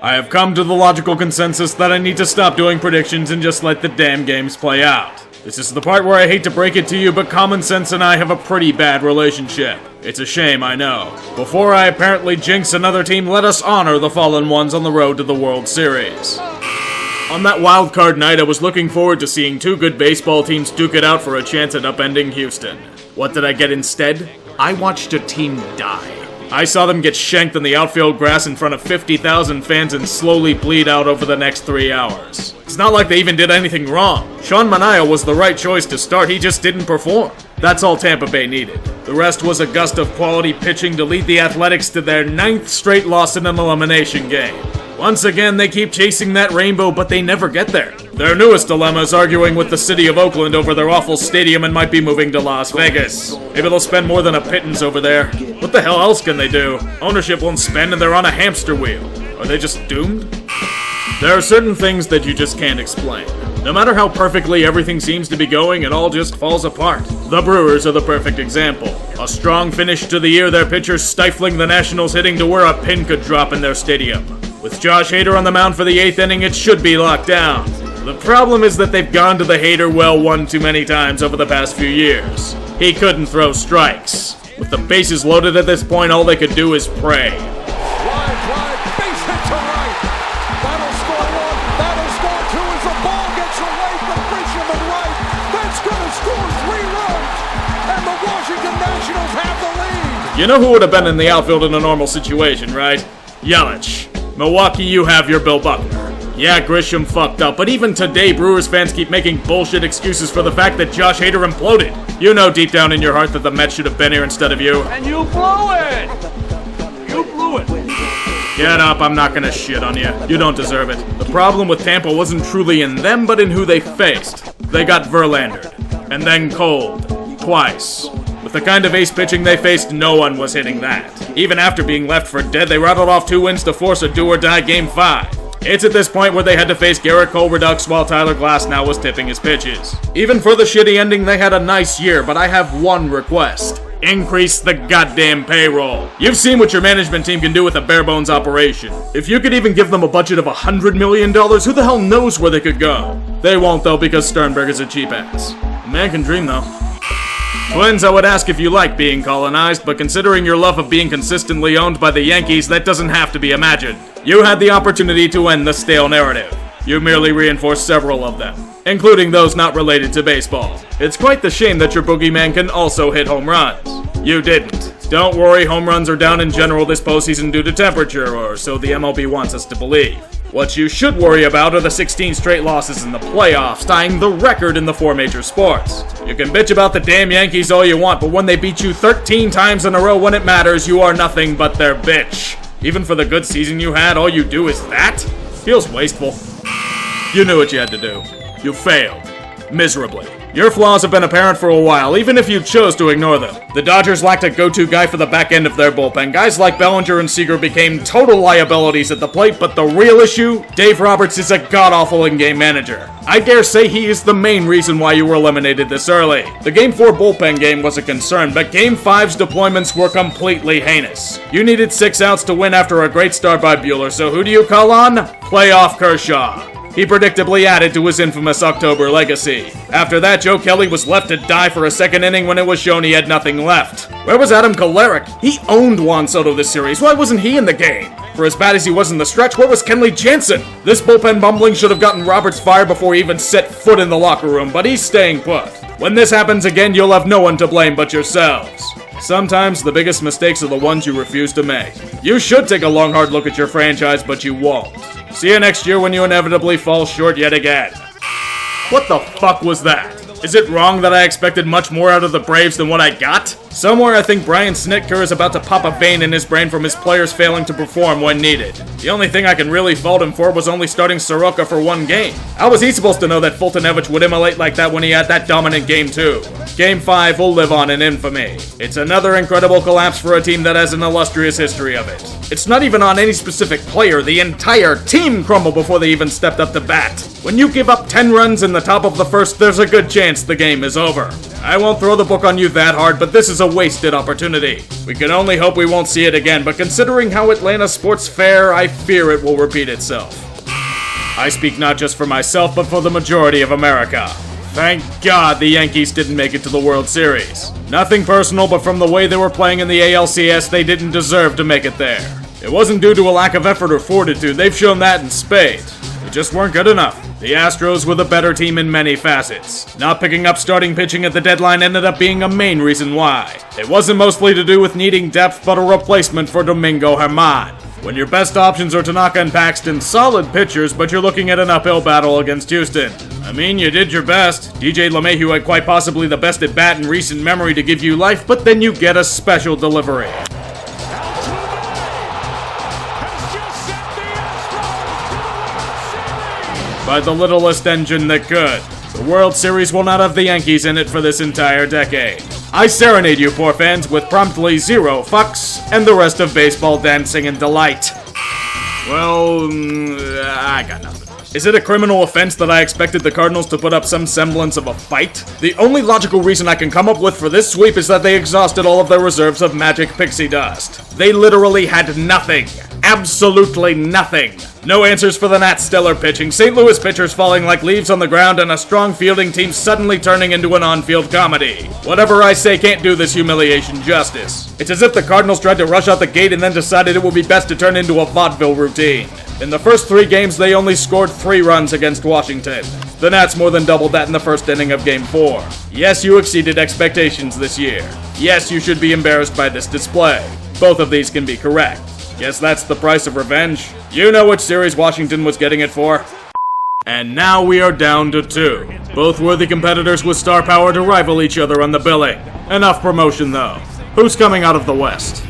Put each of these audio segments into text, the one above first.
I have come to the logical consensus that I need to stop doing predictions and just let the damn games play out. This is the part where I hate to break it to you, but common sense and I have a pretty bad relationship. It's a shame, I know. Before I apparently jinx another team, let us honor the fallen ones on the road to the World Series. On that wild card night, I was looking forward to seeing two good baseball teams duke it out for a chance at upending Houston. What did I get instead? I watched a team die. I saw them get shanked on the outfield grass in front of 50,000 fans and slowly bleed out over the next 3 hours. It's not like they even did anything wrong. Sean Manaea was the right choice to start, he just didn't perform. That's all Tampa Bay needed. The rest was a gust of quality pitching to lead the Athletics to their 9th straight loss in an elimination game. Once again, they keep chasing that rainbow, but they never get there. Their newest dilemma is arguing with the city of Oakland over their awful stadium and might be moving to Las Vegas. Maybe they'll spend more than a pittance over there. What the hell else can they do? Ownership won't spend and they're on a hamster wheel. Are they just doomed? There are certain things that you just can't explain. No matter how perfectly everything seems to be going, it all just falls apart. The Brewers are the perfect example. A strong finish to the year, their pitchers stifling the Nationals, hitting to where a pin could drop in their stadium. With Josh Hader on the mound for the 8th inning, it should be locked down. The problem is that they've gone to the Hader well one too many times over the past few years. He couldn't throw strikes. With the bases loaded at this point, all they could do is pray. Drive, base hit to right. That'll score one, that'll score two as the ball gets away from Grisham and right. That's gonna score 3 runs, and the Washington Nationals have the lead. You know who would have been in the outfield in a normal situation, right? Yelich. Milwaukee, you have your Bill Buckner. Yeah, Grisham fucked up, but even today, Brewers fans keep making bullshit excuses for the fact that Josh Hader imploded. You know deep down in your heart that the Mets should have been here instead of you. And you blew it! You blew it! Get up, I'm not gonna shit on you. You don't deserve it. The problem with Tampa wasn't truly in them, but in who they faced. They got Verlandered. And then cold. Twice. With the kind of ace pitching they faced, no one was hitting that. Even after being left for dead, they rattled off 2 wins to force a do-or-die Game 5. It's at this point where they had to face Garrett Cole Redux while Tyler Glasnow was tipping his pitches. Even for the shitty ending, they had a nice year, but I have one request. Increase the goddamn payroll. You've seen what your management team can do with a bare-bones operation. If you could even give them a budget of $100 million, who the hell knows where they could go? They won't, though, because Sternberger's a cheap ass. A man can dream, though. Twins, I would ask if you like being colonized, but considering your love of being consistently owned by the Yankees, that doesn't have to be imagined. You had the opportunity to end the stale narrative. You merely reinforced several of them, including those not related to baseball. It's quite the shame that your boogeyman can also hit home runs. You didn't. Don't worry, home runs are down in general this postseason due to temperature, or so the MLB wants us to believe. What you should worry about are the 16 straight losses in the playoffs, tying the record in the 4 major sports. You can bitch about the damn Yankees all you want, but when they beat you 13 times in a row when it matters, you are nothing but their bitch. Even for the good season you had, all you do is that? Feels wasteful. You knew what you had to do. You failed. Miserably. Your flaws have been apparent for a while, even if you chose to ignore them. The Dodgers lacked a go-to guy for the back end of their bullpen. Guys like Bellinger and Seager became total liabilities at the plate, but the real issue? Dave Roberts is a god-awful in-game manager. I dare say he is the main reason why you were eliminated this early. The Game 4 bullpen game was a concern, but Game 5's deployments were completely heinous. You needed 6 outs to win after a great start by Buehler, so who do you call on? Playoff Kershaw. He predictably added to his infamous October legacy. After that, Joe Kelly was left to die for a second inning when it was shown he had nothing left. Where was Adam Kolarek? He owned Juan Soto this series. Why wasn't he in the game? For as bad as he was in the stretch, where was Kenley Jansen? This bullpen bumbling should have gotten Roberts fired before he even set foot in the locker room, but he's staying put. When this happens again, you'll have no one to blame but yourselves. Sometimes the biggest mistakes are the ones you refuse to make. You should take a long, hard look at your franchise, but you won't. See you next year when you inevitably fall short yet again. What the fuck was that? Is it wrong that I expected much more out of the Braves than what I got? Somewhere I think Brian Snitker is about to pop a vein in his brain from his players failing to perform when needed. The only thing I can really fault him for was only starting Soroka for 1 game. How was he supposed to know that Fultonevich would immolate like that when he had that dominant Game 2? Game 5 will live on in infamy. It's another incredible collapse for a team that has an illustrious history of it. It's not even on any specific player, the entire team crumbled before they even stepped up to bat. When you give up 10 runs in the top of the first, there's a good chance chance the game is over. I won't throw the book on you that hard, but this is a wasted opportunity. We can only hope we won't see it again, but considering how Atlanta sports fare, I fear it will repeat itself. I speak not just for myself, but for the majority of America. Thank God the Yankees didn't make it to the World Series. Nothing personal, but from the way they were playing in the ALCS, they didn't deserve to make it there. It wasn't due to a lack of effort or fortitude, they've shown that in spades. They just weren't good enough. The Astros were the better team in many facets. Not picking up starting pitching at the deadline ended up being a main reason why. It wasn't mostly to do with needing depth, but a replacement for Domingo Germán. When your best options are Tanaka and Paxton, solid pitchers, but you're looking at an uphill battle against Houston. I mean, you did your best. DJ LeMahieu had quite possibly the best at bat in recent memory to give you life, but then you get a special delivery. By the littlest engine that could. The World Series will not have the Yankees in it for this entire decade. I serenade you poor fans with promptly 0 fucks and the rest of baseball dancing in delight. Well, I got nothing. Is it a criminal offense that I expected the Cardinals to put up some semblance of a fight? The only logical reason I can come up with for this sweep is that they exhausted all of their reserves of magic pixie dust. They literally had nothing. Absolutely nothing. No answers for the Nats' stellar pitching, St. Louis pitchers falling like leaves on the ground, and a strong fielding team suddenly turning into an on-field comedy. Whatever I say can't do this humiliation justice. It's as if the Cardinals tried to rush out the gate and then decided it would be best to turn into a vaudeville routine. In the first 3 games, they only scored 3 runs against Washington. The Nats more than doubled that in the first inning of Game 4. Yes, you exceeded expectations this year. Yes, you should be embarrassed by this display. Both of these can be correct. Guess that's the price of revenge. You know which series Washington was getting it for. And now we are down to 2. Both worthy competitors with star power to rival each other on the billing. Enough promotion though. Who's coming out of the West?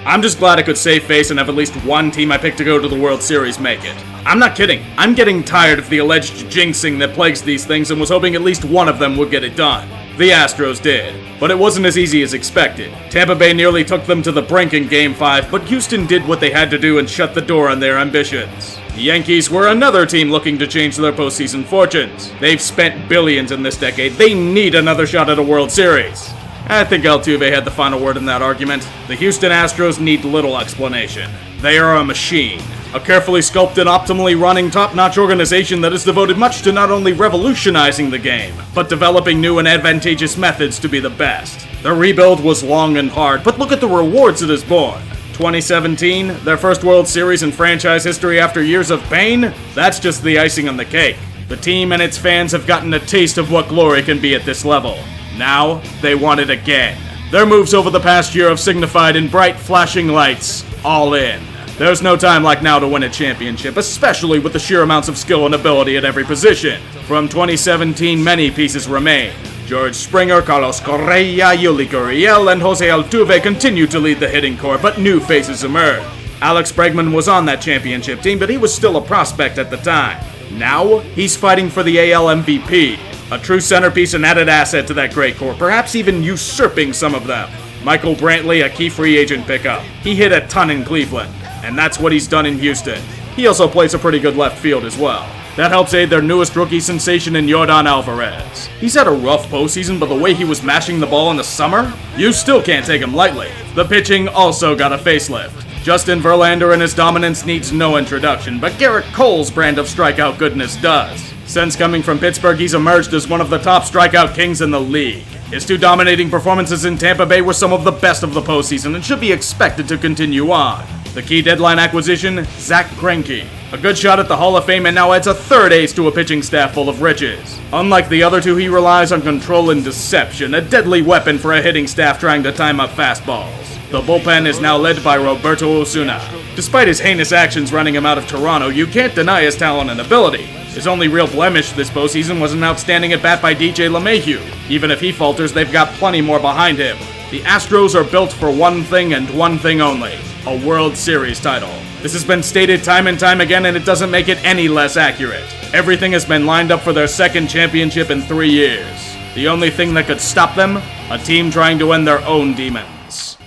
I'm just glad I could save face and have at least one team I picked to go to the World Series make it. I'm not kidding. I'm getting tired of the alleged jinxing that plagues these things and was hoping at least one of them would get it done. The Astros did, but it wasn't as easy as expected. Tampa Bay nearly took them to the brink in Game 5, but Houston did what they had to do and shut the door on their ambitions. The Yankees were another team looking to change their postseason fortunes. They've spent billions in this decade. They need another shot at a World Series. I think Altuve had the final word in that argument. The Houston Astros need little explanation. They are a machine. A carefully sculpted, optimally running, top-notch organization that has devoted much to not only revolutionizing the game, but developing new and advantageous methods to be the best. The rebuild was long and hard, but look at the rewards it has borne. 2017, their first World Series in franchise history after years of pain? That's just the icing on the cake. The team and its fans have gotten a taste of what glory can be at this level. Now, they want it again. Their moves over the past year have signified in bright, flashing lights, all in. There's no time like now to win a championship, especially with the sheer amounts of skill and ability at every position. From 2017, many pieces remain. George Springer, Carlos Correa, Yuli Gurriel, and Jose Altuve continue to lead the hitting core, but new faces emerge. Alex Bregman was on that championship team, but he was still a prospect at the time. Now, he's fighting for the AL MVP. A true centerpiece and added asset to that great core, perhaps even usurping some of them. Michael Brantley, a key free agent pickup. He hit a ton in Cleveland, and that's what he's done in Houston. He also plays a pretty good left field as well. That helps aid their newest rookie sensation in Yordan Alvarez. He's had a rough postseason, but the way he was mashing the ball in the summer, you still can't take him lightly. The pitching also got a facelift. Justin Verlander and his dominance needs no introduction, but Garrett Cole's brand of strikeout goodness does. Since coming from Pittsburgh, he's emerged as one of the top strikeout kings in the league. His 2 dominating performances in Tampa Bay were some of the best of the postseason and should be expected to continue on. The key deadline acquisition, Zack Greinke. A good shot at the Hall of Fame and now adds a 3rd ace to a pitching staff full of riches. Unlike the other 2, he relies on control and deception, a deadly weapon for a hitting staff trying to time up fastballs. The bullpen is now led by Roberto Osuna. Despite his heinous actions running him out of Toronto, you can't deny his talent and ability. His only real blemish this postseason was an outstanding at-bat by DJ LeMahieu. Even if he falters, they've got plenty more behind him. The Astros are built for one thing and one thing only, a World Series title. This has been stated time and time again, and it doesn't make it any less accurate. Everything has been lined up for their 2nd championship in 3 years. The only thing that could stop them, a team trying to end their own demons.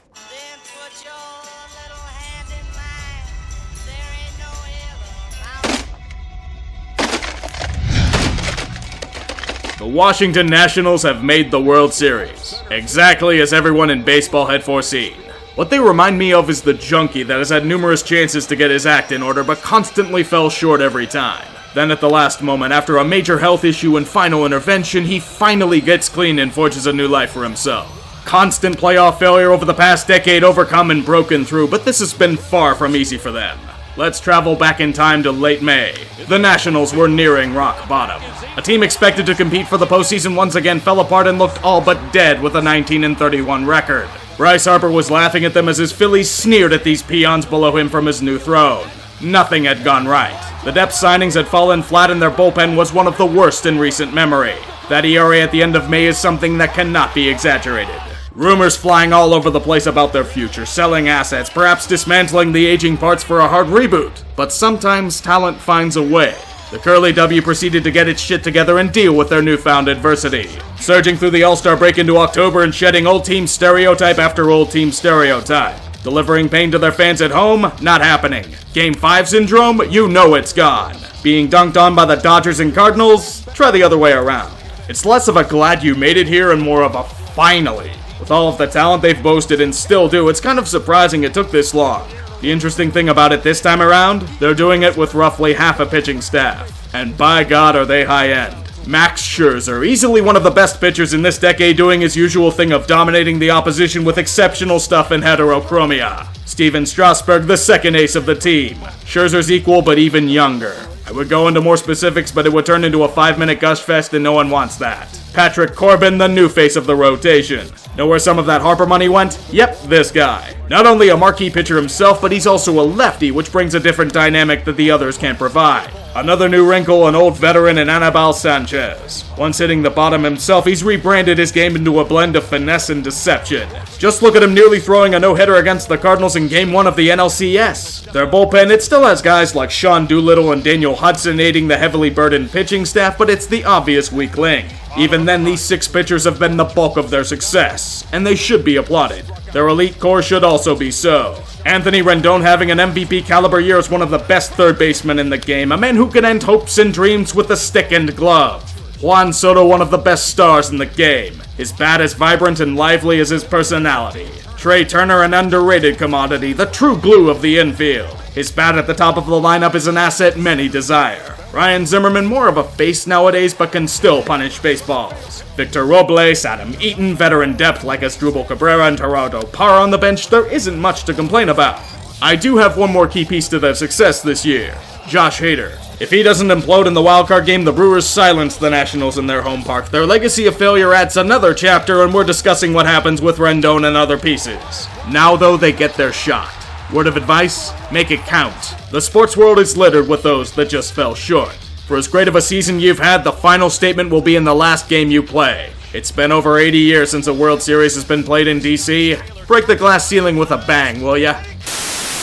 The Washington Nationals have made the World Series, exactly as everyone in baseball had foreseen. What they remind me of is the junkie that has had numerous chances to get his act in order but constantly fell short every time. Then at the last moment, after a major health issue and final intervention, he finally gets clean and forges a new life for himself. Constant playoff failure over the past decade overcome and broken through, but this has been far from easy for them. Let's travel back in time to late May. The Nationals were nearing rock bottom. A team expected to compete for the postseason once again fell apart and looked all but dead with a 19-31 record. Bryce Harper was laughing at them as his Phillies sneered at these peons below him from his new throne. Nothing had gone right. The depth signings had fallen flat and their bullpen was one of the worst in recent memory. That ERA at the end of May is something that cannot be exaggerated. Rumors flying all over the place about their future, selling assets, perhaps dismantling the aging parts for a hard reboot. But sometimes talent finds a way. The Curly W proceeded to get its shit together and deal with their newfound adversity. Surging through the All-Star break into October and shedding old team stereotype after old team stereotype. Delivering pain to their fans at home? Not happening. Game 5 syndrome? You know it's gone. Being dunked on by the Dodgers and Cardinals? Try the other way around. It's less of a glad you made it here and more of a finally. With all of the talent they've boasted and still do, it's kind of surprising it took this long. The interesting thing about it this time around, they're doing it with roughly half a pitching staff. And by God are they high-end. Max Scherzer, easily one of the best pitchers in this decade, doing his usual thing of dominating the opposition with exceptional stuff in heterochromia. Steven Strasburg, the second ace of the team. Scherzer's equal, but even younger. I would go into more specifics, but it would turn into a 5-minute gush fest, and no one wants that. Patrick Corbin, the new face of the rotation. Know where some of that Harper money went? Yep, this guy. Not only a marquee pitcher himself, but he's also a lefty, which brings a different dynamic that the others can't provide. Another new wrinkle, an old veteran in Anibal Sanchez. Once hitting the bottom himself, he's rebranded his game into a blend of finesse and deception. Just look at him nearly throwing a no-hitter against the Cardinals in Game 1 of the NLCS. Their bullpen, it still has guys like Sean Doolittle and Daniel Hudson aiding the heavily burdened pitching staff, but it's the obvious weak link. Even then, these 6 pitchers have been the bulk of their success, and they should be applauded. Their elite core should also be so. Anthony Rendon having an MVP caliber year is one of the best third basemen in the game, a man who can end hopes and dreams with a stick and glove. Juan Soto, one of the best stars in the game, his bat as vibrant and lively as his personality. Trey Turner, an underrated commodity, the true glue of the infield. His bat at the top of the lineup is an asset many desire. Ryan Zimmerman, more of a face nowadays, but can still punish baseballs. Victor Robles, Adam Eaton, veteran depth like Asdrubal Cabrera and Gerardo Parra on the bench, there isn't much to complain about. I do have one more key piece to their success this year, Josh Hader. If he doesn't implode in the wildcard game, the Brewers silence the Nationals in their home park. Their legacy of failure adds another chapter, and we're discussing what happens with Rendon and other pieces. Now, though, they get their shot. Word of advice? Make it count. The sports world is littered with those that just fell short. For as great of a season you've had, the final statement will be in the last game you play. It's been over 80 years since a World Series has been played in DC. Break the glass ceiling with a bang, will ya?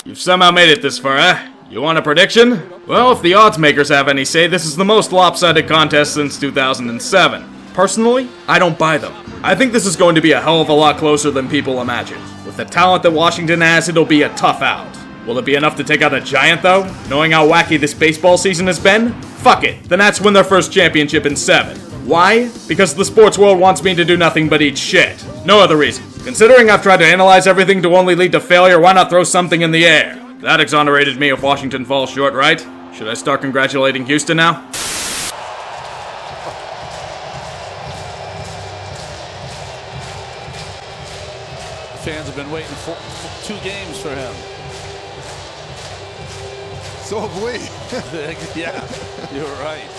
You've somehow made it this far, eh? You want a prediction? Well, if the odds makers have any say, this is the most lopsided contest since 2007. Personally, I don't buy them. I think this is going to be a hell of a lot closer than people imagine. With the talent that Washington has, it'll be a tough out. Will it be enough to take out a giant, though? Knowing how wacky this baseball season has been? Fuck it, the Nats win their first championship in 7. Why? Because the sports world wants me to do nothing but eat shit. No other reason. Considering I've tried to analyze everything to only lead to failure, why not throw something in the air? That exonerated me if Washington falls short, right? Should I start congratulating Houston now? Fans have been waiting for 2 games for him. So have we. Yeah, you're right.